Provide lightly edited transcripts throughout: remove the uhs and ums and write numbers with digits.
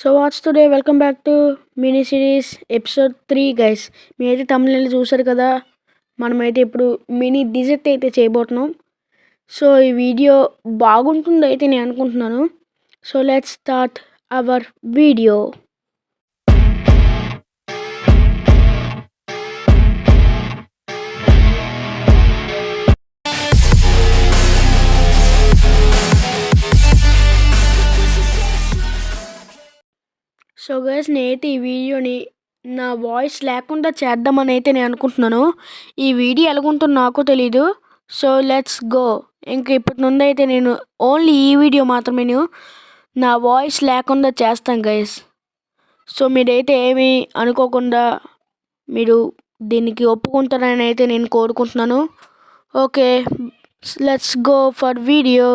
So what's today welcome back to mini series episode 3 guys. మీరైతే తమిళ చూసారు కదా, మనమైతే ఇప్పుడు మినీ డిజిట్ అయితే చేయబోతున్నాం. సో ఈ వీడియో బాగుంటుంది అయితే నేను అనుకుంటున్నాను. So let's start our video. So guys, నేనైతే ఈ వీడియోని నా వాయిస్ లేకుండా చేద్దామని అయితే నేను అనుకుంటున్నాను. ఈ వీడియో ఎలాగుంటుందో నాకు తెలీదు. So let's go. ఇంక ఇప్పటి నుండి అయితే నేను ఓన్లీ ఈ వీడియో మాత్రమే నా వాయిస్ లేకుండా చేస్తాను గైస్. సో మీరైతే ఏమీ అనుకోకుండా మీరు దీనికి ఒప్పుకుంటారని అయితే నేను కోరుకుంటున్నాను. Okay, let's go for video.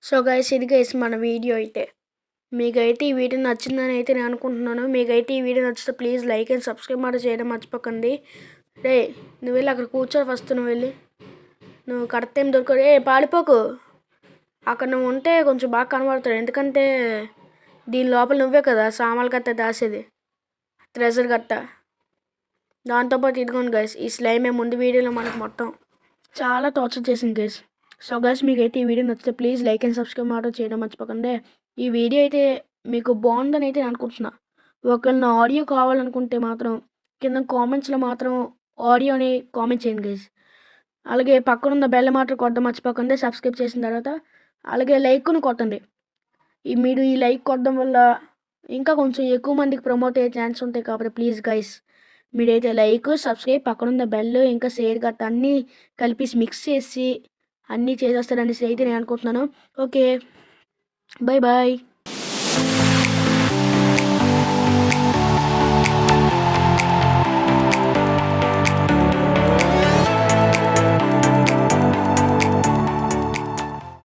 So guys ఇది గైస్ మన వీడియో అయితే మీకైతే ఈ వీడియో నచ్చిందని అయితే నేను అనుకుంటున్నాను. మీకైతే ఈ వీడియో నచ్చితే ప్లీజ్ లైక్ అండ్ సబ్స్క్రైబ్ మాట చేయడం మర్చిపోకండి. రే నువ్వు వెళ్ళి అక్కడ కూర్చొని ఫస్ట్ నువ్వు వెళ్ళి నువ్వు కరెక్ట్ టైం దొరకదు. పాడిపోకు, అక్కడ నువ్వు ఉంటే కొంచెం బాగా కనబడతాడు. ఎందుకంటే దీని లోపల నువ్వే కదా సామాన్లు గట్ట దాసేది, ట్రెజర్ గట్ట. దాంతోపాటు ఇదిగోండి గైస్, ఈ స్లైమే ముందు వీడియోలో మనకు మొత్తం చాలా టార్చర్ చేసింది గైస్. సో గైస్ మీకైతే ఈ వీడియో నచ్చితే ప్లీజ్ లైక్ అండ్ సబ్స్క్రైబ్ మాట చేయడం మర్చిపోకండి. ఈ వీడియో అయితే మీకు బాగుందని అయితే నేను అనుకుంటున్నా. ఒకవేళ నా ఆడియో కావాలనుకుంటే మాత్రం కింద కామెంట్స్లో మాత్రం ఆడియోని కామెంట్ చేయండి గైస్. అలాగే పక్కనున్న బెల్ మాత్రం కొట్టడం మర్చిపోకండి సబ్స్క్రైబ్ చేసిన తర్వాత. అలాగే లైక్ను కొట్టండి. మీరు ఈ లైక్ కొట్టడం వల్ల ఇంకా కొంచెం ఎక్కువ మందికి ప్రమోట్ అయ్యే ఛాన్స్ ఉంటాయి. కాబట్టి ప్లీజ్ గైస్ మీరైతే లైక్, సబ్స్క్రైబ్, పక్కనున్న బెల్, ఇంకా షేర్ గట్ట అన్నీ కలిపి మిక్స్ చేసి అన్నీ చేసేస్తారని అయితే నేను అనుకుంటున్నాను. Okay, bye bye.